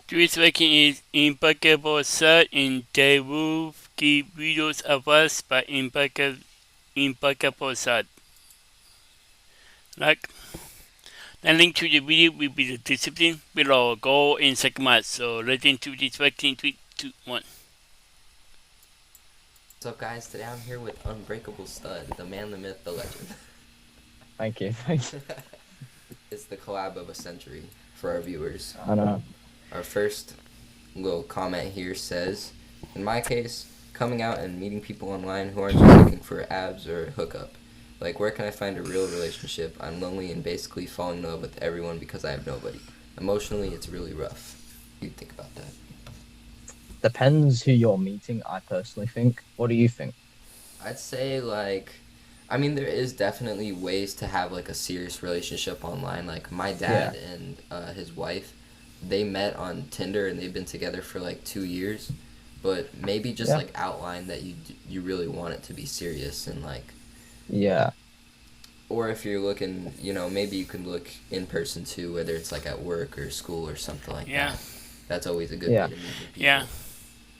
Today's working is Unbreakable set in Jwool give videos of us by Unbreakable set. Like, the link to the video will be the description below. Go in second match. So let's into this working 3, 2, 1. What's up, guys? Today I'm here with Unbreakable Stud, the man, the myth, the legend. Thank you. Thank you. It's the collab of a century for our viewers. I know. Our first little comment here says, in my case, coming out and meeting people online who aren't just looking for abs or hookup. Like, where can I find a real relationship? I'm lonely and basically falling in love with everyone because I have nobody. Emotionally, it's really rough. What do you think about that? Depends who you're meeting, I personally think. What do you think? I'd say, I mean, there is definitely ways to have, like, a serious relationship online. Like, my dad and his wife, they met on Tinder and they've been together for, like, 2 years. But maybe just, like, outline that you really want it to be serious and, like... Yeah. Or if you're looking, maybe you can look in person, too, whether it's, like, at work or school or something like that. That's always a good way to meet new people. Yeah.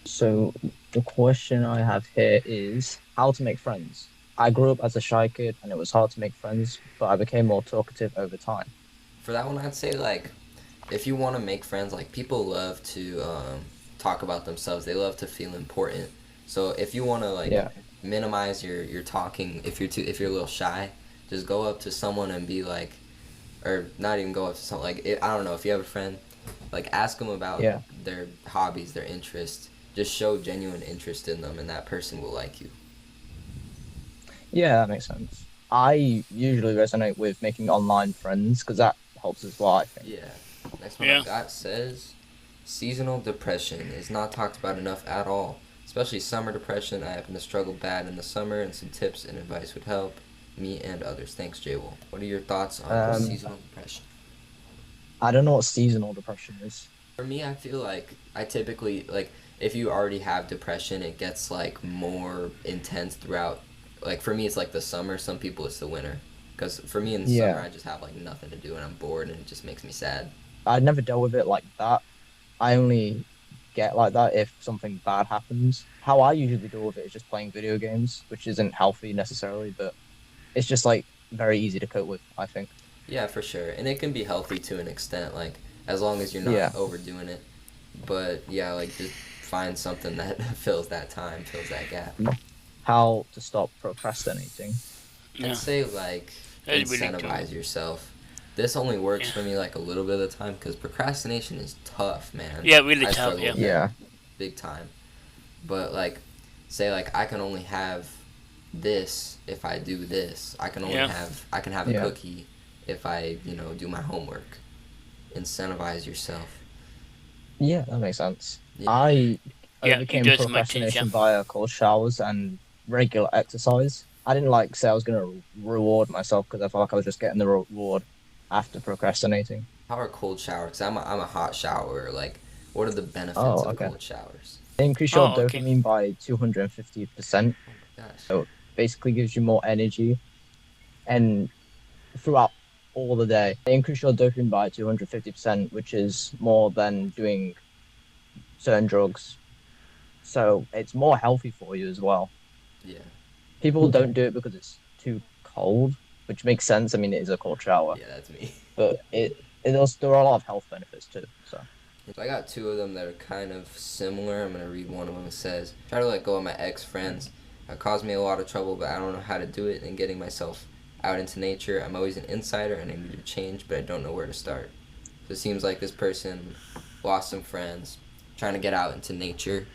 So, the question I have here is how to make friends. I grew up as a shy kid and it was hard to make friends, but I became more talkative over time. For that one, I'd say, like, if you want to make friends, like, people love to talk about themselves. They love to feel important. So if you want to, like, minimize your talking, if you're a little shy, just go up to someone and be like, or not even go up to someone, like, I don't know, if you have a friend, like, ask them about their hobbies, their interests. Just show genuine interest in them, and that person will like you. Yeah, that makes sense. I usually resonate with making online friends because that helps as well, I think. Yeah. Next one I got says, seasonal depression is not talked about enough at all. Especially summer depression. I happen to struggle bad in the summer, and some tips and advice would help me and others. Thanks, Jwool. What are your thoughts on seasonal depression? I don't know what seasonal depression is. For me, I feel like I typically, like, if you already have depression, it gets, like, more intense throughout. Like, for me, it's like the summer. Some people, it's the winter. Because for me, in the summer, I just have, like, nothing to do, and I'm bored, and it just makes me sad. I'd never dealt with it like that. I only get like that if something bad happens. How I usually deal with it is just playing video games, which isn't healthy necessarily, but it's just, like, very easy to cope with, I think. Yeah, for sure. And it can be healthy to an extent, like, as long as you're not overdoing it. But, yeah, like, just find something that fills that time, fills that gap. How to stop procrastinating? I'd say, like, incentivize yourself. This only works for me, like, a little bit of the time, because procrastination is tough, man. Yeah, really tough, yeah. Big time. But, like, say, like, I can only have this if I do this. I can only have a cookie if I, do my homework. Incentivize yourself. Yeah, that makes sense. Yeah. I overcame procrastination via cold showers and regular exercise. I didn't say I was going to reward myself because I felt like I was just getting the reward after procrastinating. How are cold showers? Because I'm a hot shower. Like, what are the benefits of cold showers? They increase your dopamine by 250%. So it basically gives you more energy. And throughout all the day, they increase your dopamine by 250%, which is more than doing certain drugs. So it's more healthy for you as well. Yeah. People don't do it because it's too cold, which makes sense. I mean, it is a cold shower. Yeah, that's me. But there are a lot of health benefits too. So I got two of them that are kind of similar. I'm going to read one of them. It says, try to let go of my ex-friends. It caused me a lot of trouble, but I don't know how to do it and getting myself out into nature. I'm always an insider and I need to change, but I don't know where to start. So it seems like this person lost some friends, trying to get out into nature,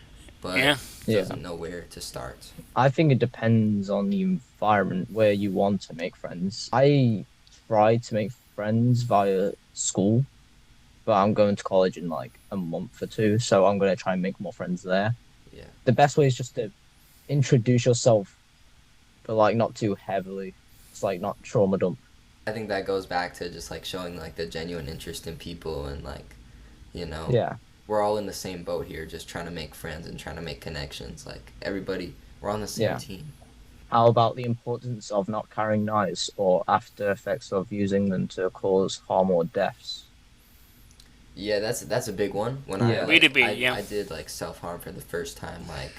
but doesn't know where to start. I think it depends on the environment where you want to make friends. I try to make friends via school, but I'm going to college in like a month or two, so I'm going to try and make more friends there. Yeah. The best way is just to introduce yourself, but like not too heavily. It's like not trauma dump. I think that goes back to just like showing like the genuine interest in people and like, we're all in the same boat here, just trying to make friends and trying to make connections. Like everybody, we're on the same team. How about the importance of not carrying knives or after effects of using them to cause harm or deaths? Yeah, that's a big one. When Yeah. Really big, yeah. I did like self harm for the first time like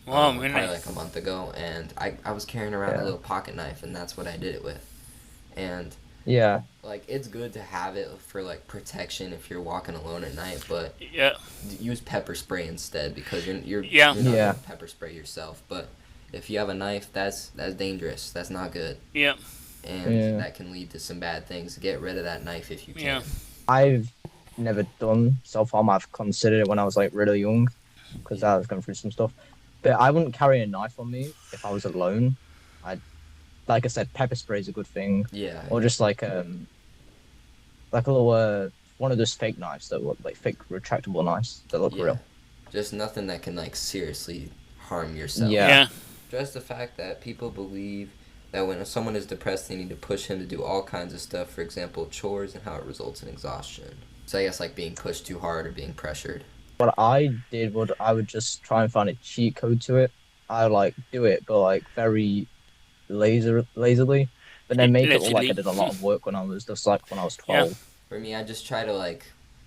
Wow, probably really? like a month ago, and I was carrying around a Yeah. little pocket knife, and that's what I did it with. And Yeah. like it's good to have it for like protection if you're walking alone at night, but Yeah, use pepper spray instead because yeah, you're not Yeah. gonna pepper spray yourself. But if you have a knife, that's dangerous. That's not good, yeah, and Yeah. that can lead to some bad things. Get rid of that knife if you yeah. can. I've never done self-harm. I've considered it when I was like really young because I was going through some stuff. But I wouldn't carry a knife on me if I was alone. I like I said, pepper spray is a good thing. Yeah, Or just like a little one of those fake knives that look like fake retractable knives that look yeah. real. Just nothing that can like seriously harm yourself. Yeah. Yeah, Just the fact that people believe that when someone is depressed, they need to push him to do all kinds of stuff. For example, chores, and how it results in exhaustion. So I guess like being pushed too hard or being pressured. What I did would I would just try and find a cheat code to it. I like do it, but like very lazily, but then make it look like I allegedly. did a lot of work when I was just like when I was Yeah, 12. For me, I just try to like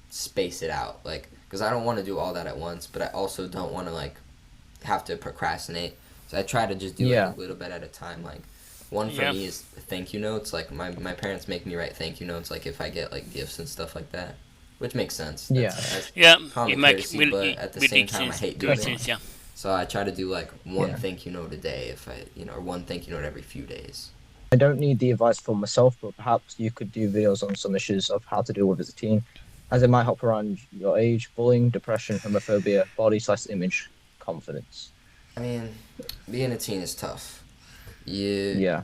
space it out, like because I don't want to do all that at once, but I also don't want to like have to procrastinate. So I try to just do Yeah. like a little bit at a time. Like one for Yeah. me is thank you notes. Like my parents make me write thank you notes. Like if I get like gifts and stuff like that, which makes sense. Yeah. That's yeah. common It makes courtesy, really, but at the really same time, I sense. hate Good doing it. sense, yeah. So I try to do like one Yeah. thank you note a day, if I or one thank you note every few days. I don't need the advice for myself, but perhaps you could do videos on some issues of how to deal with as a teen, as it might help around your age, bullying, depression, homophobia, body/image, confidence. I mean, being a teen is tough. You Yeah.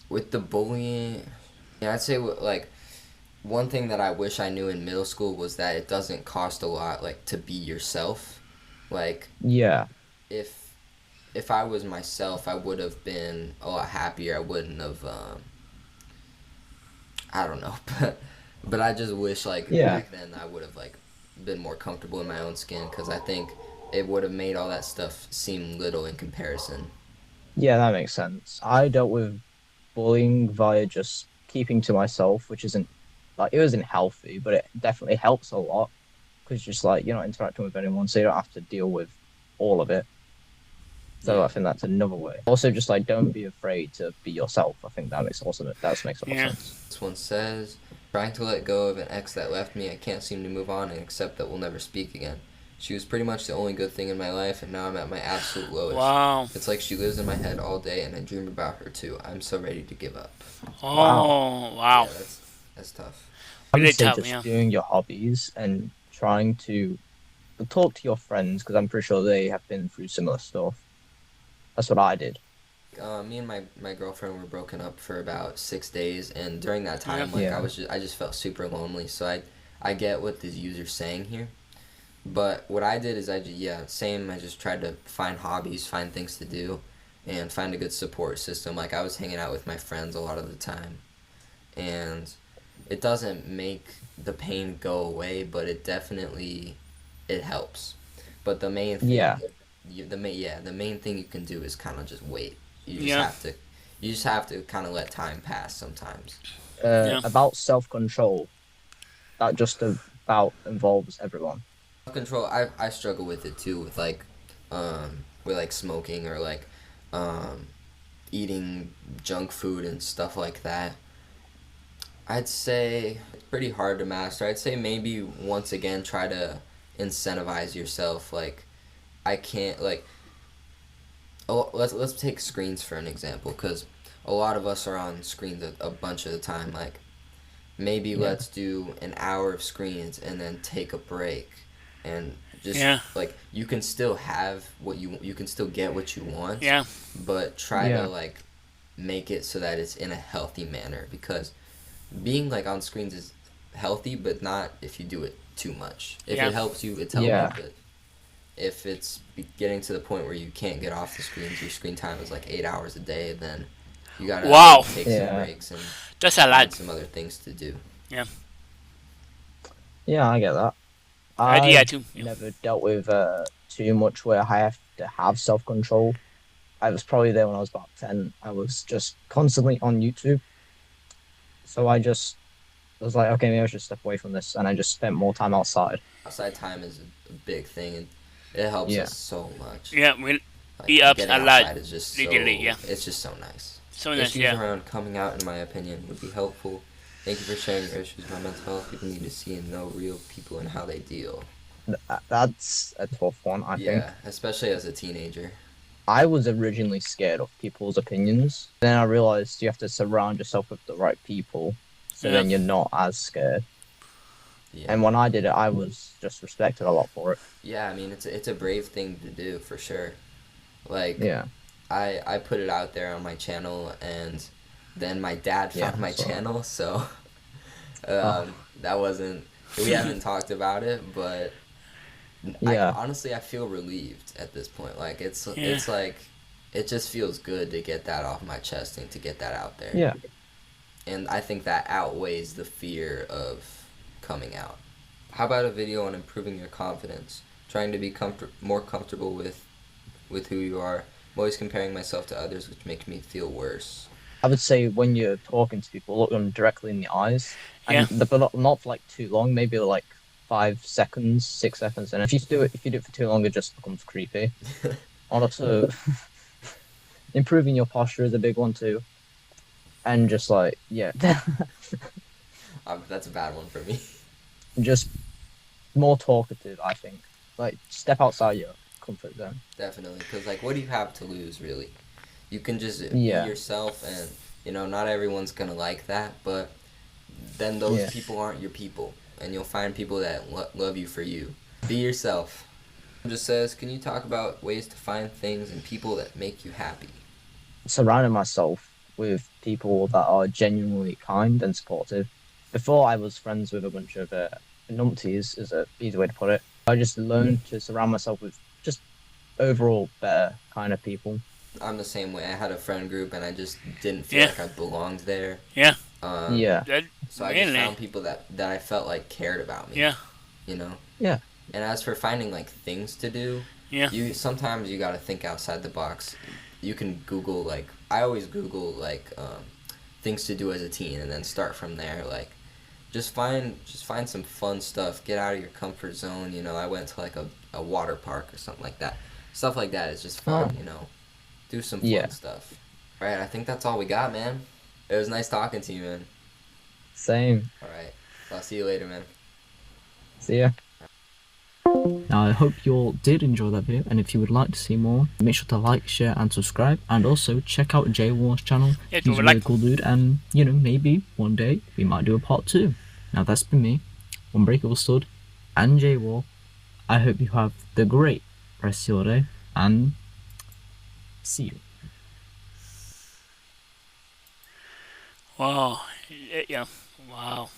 with the bullying, yeah, I'd say like one thing that I wish I knew in middle school was that it doesn't cost a lot like to be yourself. Like Yeah. if I was myself, I would have been a lot happier. I wouldn't have I don't know, but I just wish like Yeah. back then I would have like been more comfortable in my own skin because I think it would have made all that stuff seem little in comparison. Yeah, that makes sense. I dealt with bullying via just keeping to myself, which isn't like it wasn't healthy, but it definitely helps a lot because just like you're not interacting with anyone, so you don't have to deal with all of it. So Yeah. I think that's another way. Also, just like don't be afraid to be yourself. I think that makes a lot of Yeah. sense. This one says, trying to let go of an ex that left me, I can't seem to move on and accept that we'll never speak again. She was pretty much the only good thing in my life, and now I'm at my absolute lowest. Wow. It's like she lives in my head all day, and I dream about her too. I'm so ready to give up. Oh, wow. Yeah, that's tough. I would Really say tough, just yeah. doing your hobbies and trying to talk to your friends because I'm pretty sure they have been through similar stuff. That's what I did. Me and my girlfriend were broken up for about 6 days, and during that time, like Yeah. I just felt super lonely. So I get what this user's saying here, but what I did is same. I just tried to find hobbies, find things to do, and find a good support system. Like I was hanging out with my friends a lot of the time, and it doesn't make the pain go away, but it definitely it helps. But the main thing, Yeah. the main thing you can do is kind of just wait. Yeah. You just have to kind of let time pass sometimes. Yeah. About self-control, that just about involves everyone. Self control, I struggle with it too, with like smoking or like eating junk food and stuff like that. I'd say it's pretty hard to master. I'd say maybe once again try to incentivize yourself. Like I can't like. Oh, let's take screens for an example, because a lot of us are on screens a bunch of the time. Like maybe Yeah. let's do an hour of screens and then take a break, and just Yeah. like you can still have what you can still get what you want. Yeah. But try Yeah. to like make it so that it's in a healthy manner, because being like on screens is healthy, but not if you do it too much. If Yeah. it helps you, it's healthy. Yeah. But if it's getting to the point where you can't get off the screens, your screen time is like 8 hours a day, then you gotta Wow. take Yeah. some breaks and That's a find lot. some other things to do. Yeah, I get that. Idea I've too. Yeah. never dealt with too much where I have to have self-control. I was probably there when I was about 10. I was just constantly on YouTube. So I just I was like, okay, maybe I should step away from this, and I just spent more time outside. Outside time is a big thing, and it helps Yeah. us so much. Yeah, it Like helps getting a lot. outside is just Literally, yeah. it's just so nice. So nice, Issues yeah. around coming out, in my opinion, would be helpful. Thank you for sharing your issues about mental health. People need to see and know real people and how they deal. That's a tough one, I think. Yeah, especially as a teenager. I was originally scared of people's opinions. Then I realized you have to surround yourself with the right people, so Yeah. then you're not as scared. Yeah. And when I did it, I was just respected a lot for it. Yeah, I mean it's a brave thing to do for sure. Like Yeah. I put it out there on my channel, and then my dad found Yeah, my so- channel, so Oh. that wasn't. We haven't talked about it, but Yeah. honestly I feel relieved at this point. Like it's Yeah. like it just feels good to get that off my chest and to get that out there. Yeah. And I think that outweighs the fear of coming out. How about a video on improving your confidence, trying to be more comfortable with who you are? I'm always comparing myself to others, which makes me feel worse. I would say when you're talking to people, look them directly in the eyes, Yeah. and but not for like too long. Maybe like 5 seconds, 6 seconds, and if you do it for too long, it just becomes creepy. Also, improving your posture is a big one too, and just like That's a bad one for me. just more talkative. I think like step outside your comfort zone. Definitely, because like, what do you have to lose, really? You can just Yeah. be yourself, and not everyone's gonna like that, but then those Yeah. people aren't your people, and you'll find people that love you for you. Be yourself. It just says, can you talk about ways to find things and people that make you happy? Surrounding myself with people that are genuinely kind and supportive. Before I was friends with a bunch of numpties, is a easy way to put it. I just learned to surround myself with just overall better kind of people. I'm the same way. I had a friend group, and I just didn't feel Yeah. like I belonged there. Yeah. Yeah. So I just Really? found people that I felt like cared about me. Yeah. Yeah. And as for finding like things to do, Yeah. sometimes you gotta think outside the box. You can Google, like, I always Google like things to do as a teen, and then start from there. Like, just find some fun stuff. Get out of your comfort zone. I went to like a water park or something like that. Stuff like that is just fun. Do some fun Yeah. stuff. All right, I think that's all we got, man. It was nice talking to you, man. Same. All right, I'll see you later, man. See ya. Now I hope you all did enjoy that video, and if you would like to see more, make sure to like, share and subscribe, and also check out Jwool's channel. Yeah, He's a really cool dude, and maybe one day we might do a part 2. Now that's been me, Unbreakable Stud, and Jwool. I hope you have the great rest of your day, and see you. Wow. Yeah. Wow.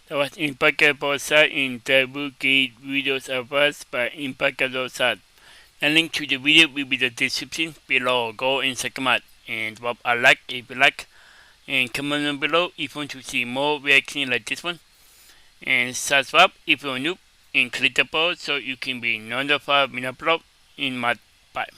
That was Unbreakable Sad in the rookie videos of us by Unbreakable Sad. The link to the video will be in the description below. Go and check them out and drop a like if you like. And comment down below if you want to see more reactions like this one. And subscribe if you're new and click the bell so you can be notified when I upload in my bye.